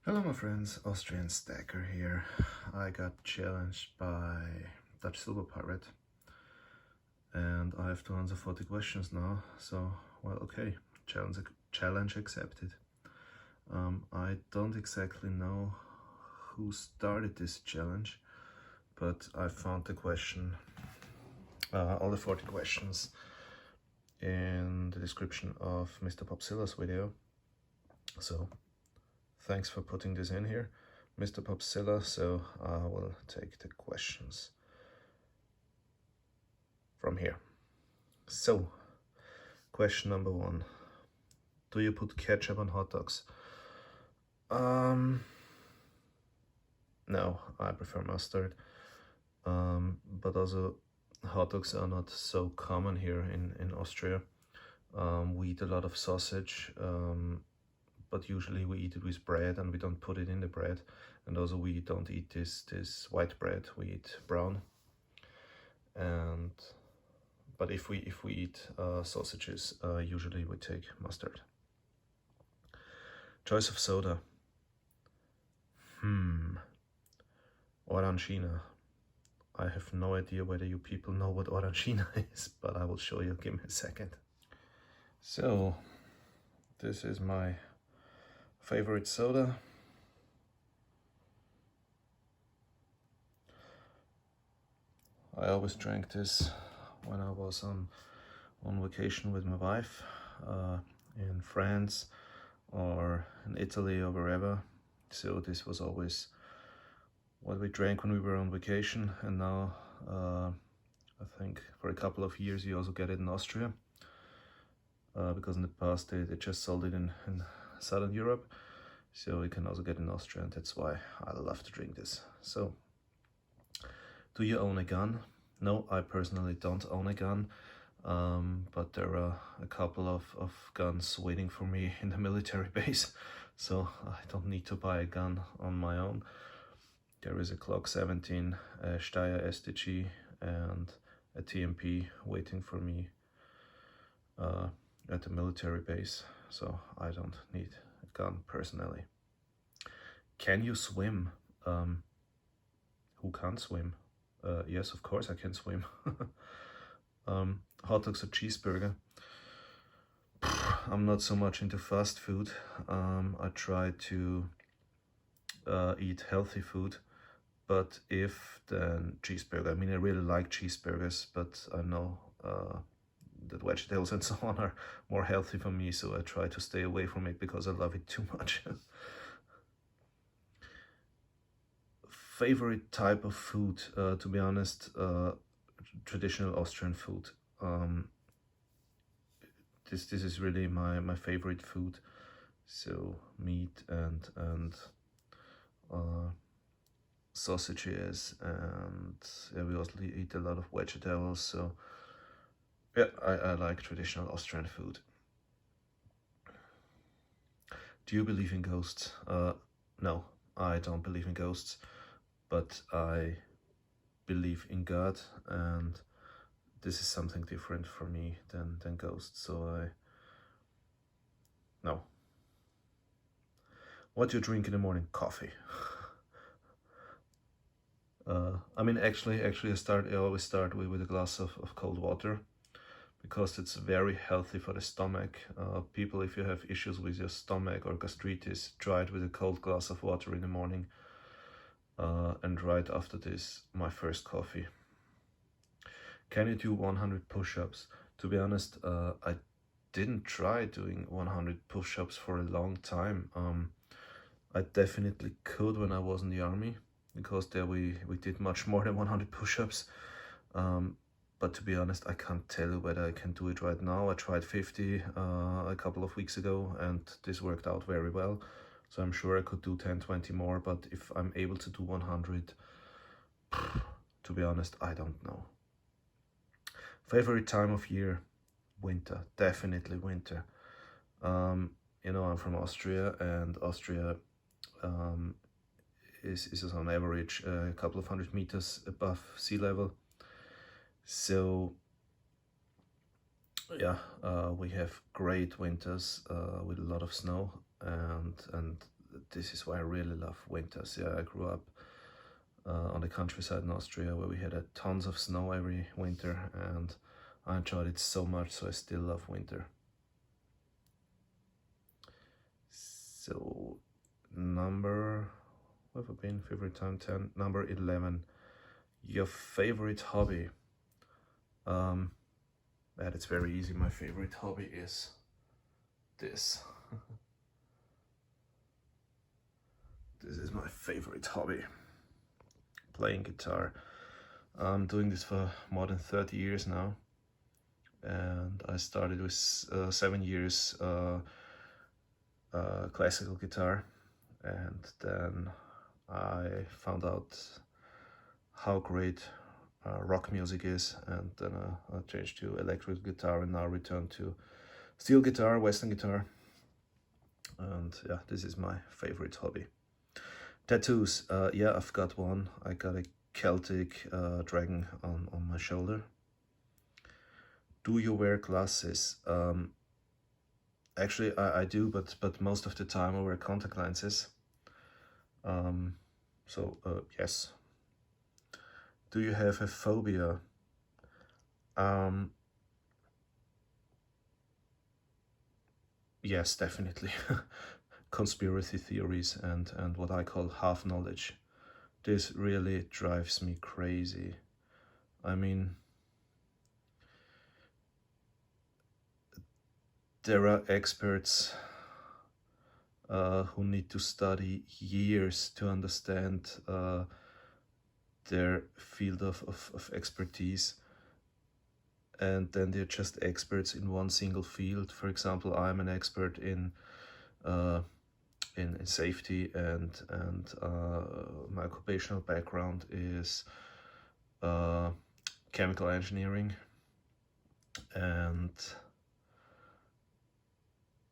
Hello my friends, Austrian Stacker here. I got challenged by DutchSilverpirate and I have to answer 40 questions now, so well, okay, challenge accepted. I don't exactly know who started this challenge, but I found the question, all the 40 questions in the description of Mr. Popsilla's video, so thanks for putting this in here, Mr. Popsilla. So I will take the questions from here. So, question number 1. Do you put ketchup on hot dogs? No, I prefer mustard. But also hot dogs are not so common here in Austria. We eat a lot of sausage, but usually we eat it with bread and we don't put it in the bread. And also we don't eat this white bread, we eat brown. But if we eat sausages, usually we take mustard. Choice of soda. Orangina. I have no idea whether you people know what Orangina is, but I will show you. Give me a second. So, this is my favorite soda. I always drank this when I was on vacation with my wife in France or in Italy or wherever. So this was always what we drank when we were on vacation, and now I think for a couple of years you also get it in Austria, because in the past they just sold it in Southern Europe, so you can also get it in Austria, and that's why I love to drink this. So, do you own a gun? No, I personally don't own a gun, but there are a couple of guns waiting for me in the military base, so I don't need to buy a gun on my own. There is a Glock 17, a Steyr STG, and a TMP waiting for me at the military base, so I don't need a gun personally. Can you swim? Who can't swim? Yes, of course I can swim. Hot dogs or cheeseburger? I'm not so much into fast food. I try to eat healthy food, but if then cheeseburger. I mean, I really like cheeseburgers, but I know that vegetables and so on are more healthy for me, so I try to stay away from it because I love it too much. Favorite type of food, to be honest, traditional Austrian food. This is really my favorite food. So meat and sausages, and yeah, we also eat a lot of vegetables. So yeah, I like traditional Austrian food. Do you believe in ghosts? No, I don't believe in ghosts, but I believe in God, and this is something different for me than ghosts, so no. What do you drink in the morning? Coffee. I mean, actually, I always start with a glass of cold water, because it's very healthy for the stomach. People, if you have issues with your stomach or gastritis, try it with a cold glass of water in the morning. And right after this, my first coffee. Can you do 100 push-ups? To be honest, I didn't try doing 100 push-ups for a long time. I definitely could when I was in the army, because there we did much more than 100 push-ups. But to be honest, I can't tell you whether I can do it right now. I tried 50 a couple of weeks ago, and this worked out very well. So I'm sure I could do 10, 20 more, but if I'm able to do 100, to be honest, I don't know. Favorite time of year? Winter, definitely winter. You know, I'm from Austria, and Austria is on average a couple of 100 meters above sea level. So yeah, we have great winters with a lot of snow, and this is why I really love winters. Yeah, I grew up on the countryside in Austria where we had tons of snow every winter, and I enjoyed it so much, so I still love winter. So number, what have I been? Favorite time 10. Number 11. Your favorite hobby? That it's very easy. My favorite hobby is this. This is my favorite hobby. Playing guitar. I'm doing this for more than 30 years now. And I started with 7 years classical guitar, and then I found out how great rock music is, and then I changed to electric guitar and now returned to steel guitar, western guitar. And yeah, this is my favorite hobby. Tattoos, yeah, I've got one. I got a Celtic dragon on my shoulder. Do you wear glasses? Actually, I do, but most of the time I wear contact lenses. So yes. Do you have a phobia? Yes, definitely. Conspiracy theories and what I call half knowledge. This really drives me crazy. I mean, there are experts who need to study years to understand their field of expertise, and then they're just experts in one single field. For example, I'm an expert in safety, and my occupational background is chemical engineering, and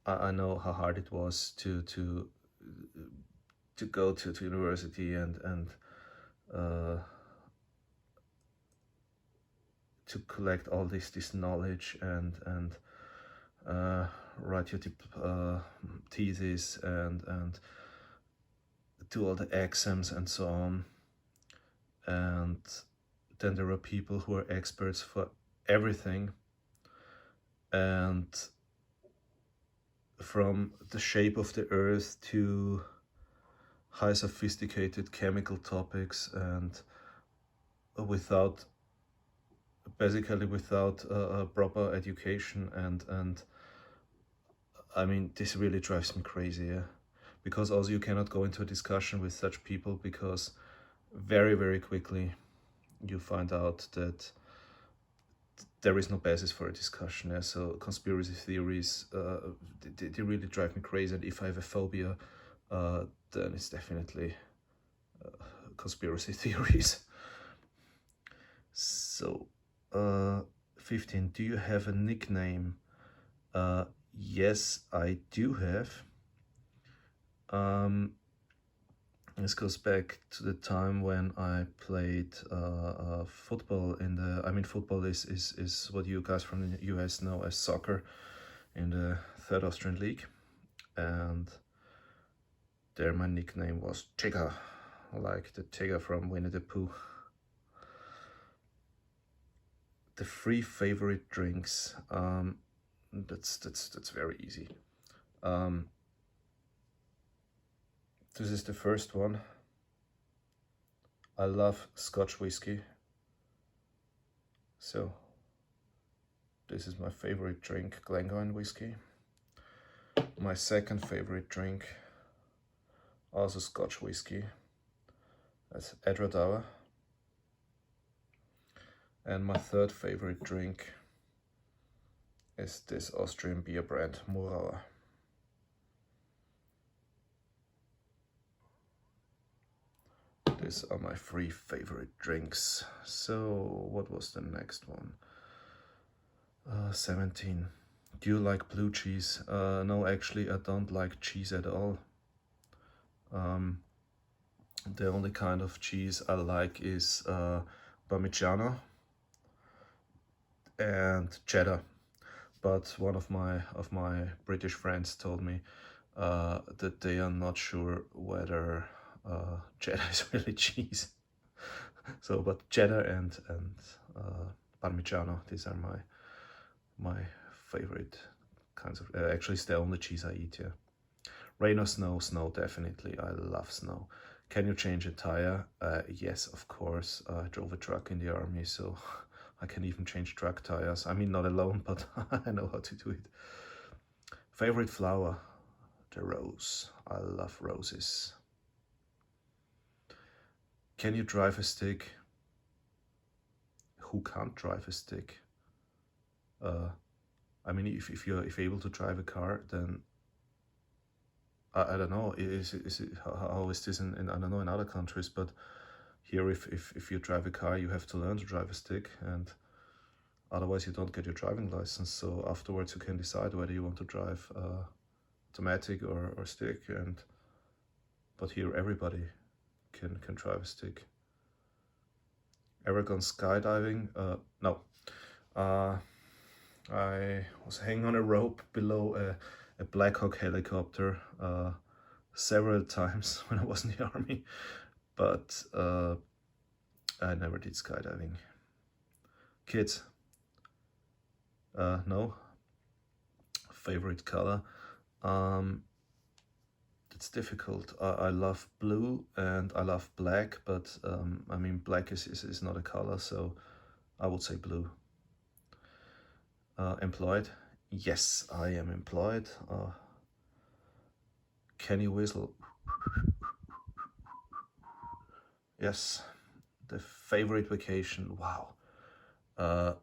I know how hard it was to go to university and to collect all this knowledge and write your thesis and do all the exams and so on. And then there are people who are experts for everything, and from the shape of the earth to high sophisticated chemical topics, and basically without a proper education, and I mean, this really drives me crazy, yeah? Because also you cannot go into a discussion with such people, because very, very quickly you find out that there is no basis for a discussion. Yeah? So conspiracy theories, they really drive me crazy, and if I have a phobia, then it's definitely conspiracy theories. So 15, do you have a nickname? Yes, I do have. This goes back to the time when I played football football is what you guys from the US know as soccer in the 3rd Austrian League, and there my nickname was Tigger, like the tiger from Winnie the Pooh. The 3 favorite drinks, that's very easy. This is the first one. I love Scotch whiskey, so this is my favorite drink, Glengoyne whiskey. My second favorite drink, also Scotch whiskey, that's Edradauer. And my third favorite drink is this Austrian beer brand, Murauer. These are my 3 favorite drinks. So what was the next one? 17. Do you like blue cheese? No, actually I don't like cheese at all. The only kind of cheese I like is Parmigiano and cheddar. But one of my British friends told me that they are not sure whether cheddar is really cheese. So, but cheddar and Parmigiano, these are my favorite kinds of. Actually, it's the only cheese I eat. Yeah. Rain or snow? Snow definitely. I love snow. Can you change a tire? Yes, of course. I drove a truck in the army, so I can even change truck tires. I mean, not alone, but I know how to do it. Favorite flower? The rose. I love roses. Can you drive a stick? Who can't drive a stick? I mean, if you're able to drive a car, then I don't know. Is it how is this in I don't know in other countries, but here if you drive a car, you have to learn to drive a stick, and otherwise you don't get your driving license. So afterwards you can decide whether you want to drive automatic or stick, and but here everybody can drive a stick. Ever gone skydiving? No. I was hanging on a rope below a Black Hawk helicopter several times when I was in the army, but I never did skydiving. Kids? No. Favorite color? It's difficult. I love blue and I love black, but I mean black is not a color, so I would say blue. Employed? Yes, I am employed. Can you whistle? Yes. The favorite vacation? Wow. There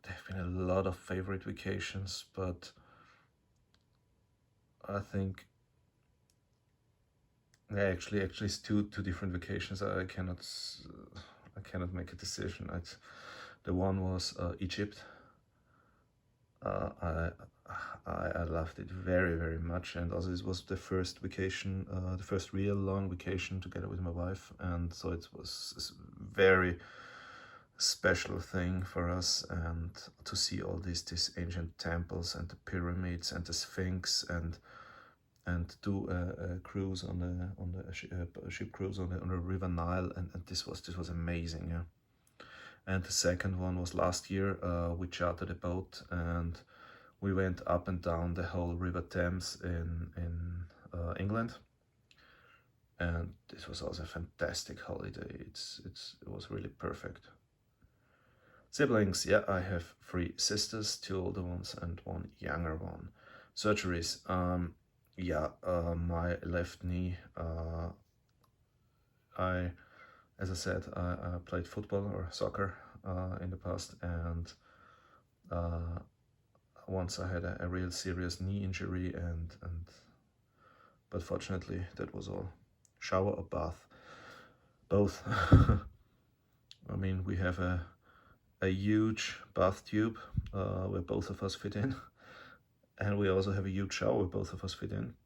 have been a lot of favorite vacations, but I think actually it's two different vacations. I cannot make a decision. The one was Egypt. I loved it very much, and also this was the first vacation, the first real long vacation together with my wife, and so it was a very special thing for us, and to see all these ancient temples and the pyramids and the Sphinx, and do a cruise on the ship cruise on the River Nile, and this was amazing. Yeah. And the second one was last year. We chartered a boat and we went up and down the whole River Thames in England, and this was also a fantastic holiday. It was really perfect. Siblings, yeah, I have 3 sisters, 2 older ones and 1 younger one. Surgeries, yeah, my left knee. As I said, I played football or soccer in the past, and once I had a real serious knee injury, but fortunately that was all. Shower or bath? Both. I mean, we have a huge bath tube where both of us fit in, and we also have a huge shower where both of us fit in.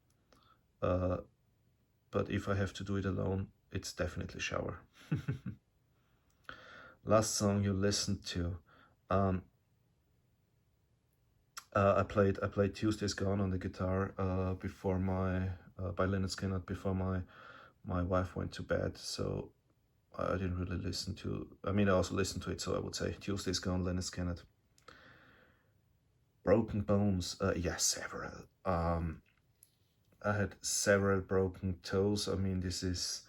But if I have to do it alone, it's definitely shower. Last song you listened to? I played Tuesday's Gone on the guitar before by Lynyrd Skynyrd before my wife went to bed, so I didn't really listen to. I mean, I also listened to it, so I would say Tuesday's Gone, Lynyrd Skynyrd. Broken bones? Yeah, several. I had several broken toes. I mean, this is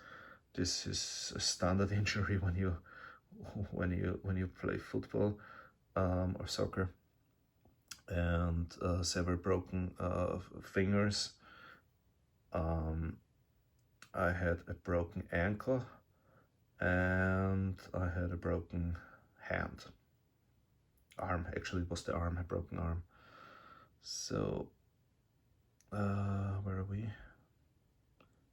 a standard injury when you play football or soccer, and several broken fingers. I had a broken ankle, and I had a broken hand. Arm, actually it was the arm, a broken arm. So, where are we?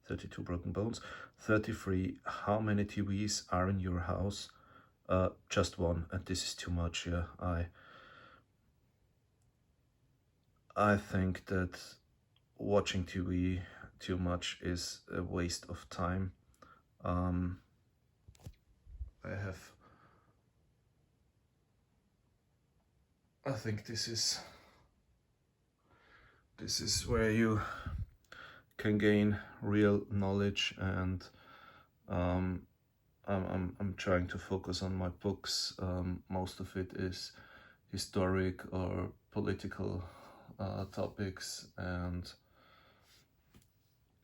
32 broken bones. 33, how many TVs are in your house? Just one, and this is too much. Yeah, I think that watching TV too much is a waste of time. I think this is This is where you can gain real knowledge, and I'm trying to focus on my books. Most of it is historic or political topics, and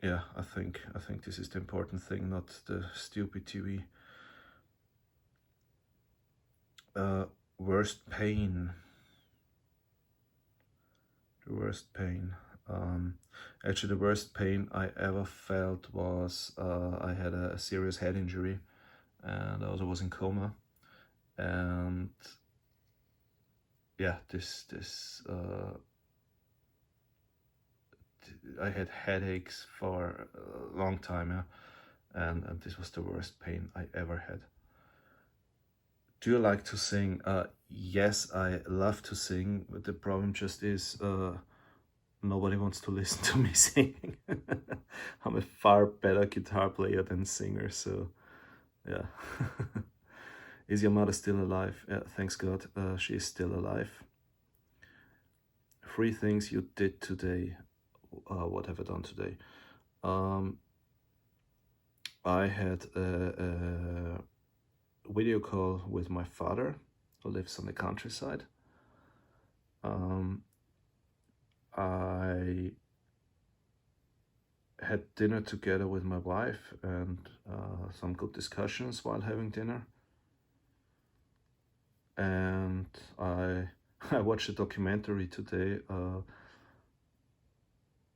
yeah, I think this is the important thing, not the stupid TV. Worst pain. The worst pain. Actually, the worst pain I ever felt was I had a serious head injury, and I also was in coma, and yeah, I had headaches for a long time, yeah, and this was the worst pain I ever had. Do you like to sing? Yes, I love to sing, but the problem just is nobody wants to listen to me singing. I'm a far better guitar player than singer, so yeah. Is your mother still alive? Yeah, thanks God, she is still alive. 3 things you did today. What have I done today? I had a video call with my father, who lives on the countryside. I had dinner together with my wife, and some good discussions while having dinner. And I watched a documentary today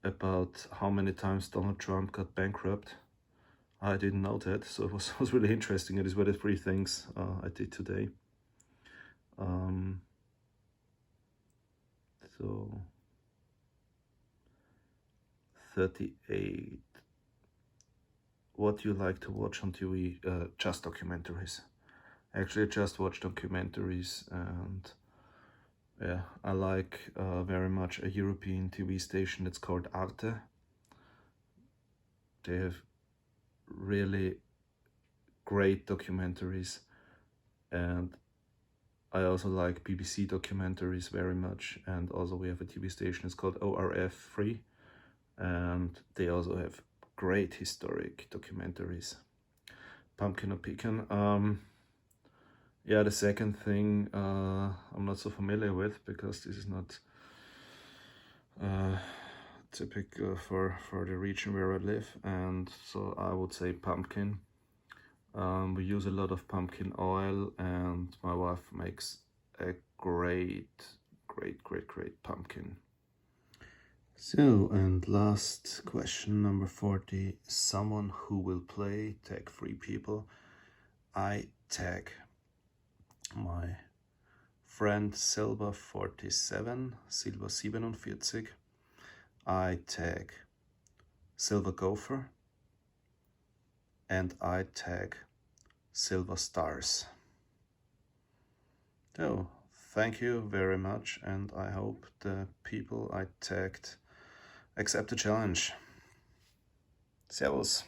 about how many times Donald Trump got bankrupt. I didn't know that, so it was really interesting. It is one of the 3 things I did today. So 38. What do you like to watch on TV? Just documentaries. Actually, I just watched documentaries, and yeah, I like very much a European TV station that's called Arte. They have really great documentaries, and I also like BBC documentaries very much, and also we have a TV station, it's called ORF3, and they also have great historic documentaries. Pumpkin or pecan? Yeah, the second thing I'm not so familiar with, because this is not typical for the region where I live, and so I would say pumpkin. We use a lot of pumpkin oil, and my wife makes a great pumpkin. So, and last question, number 40. Someone who will play, tag 3 people. I tag my friend Silver47, Silver47. I tag Silver Gopher, and I tag Silver Stars. So, thank you very much, and I hope the people I tagged accept the challenge. Servus.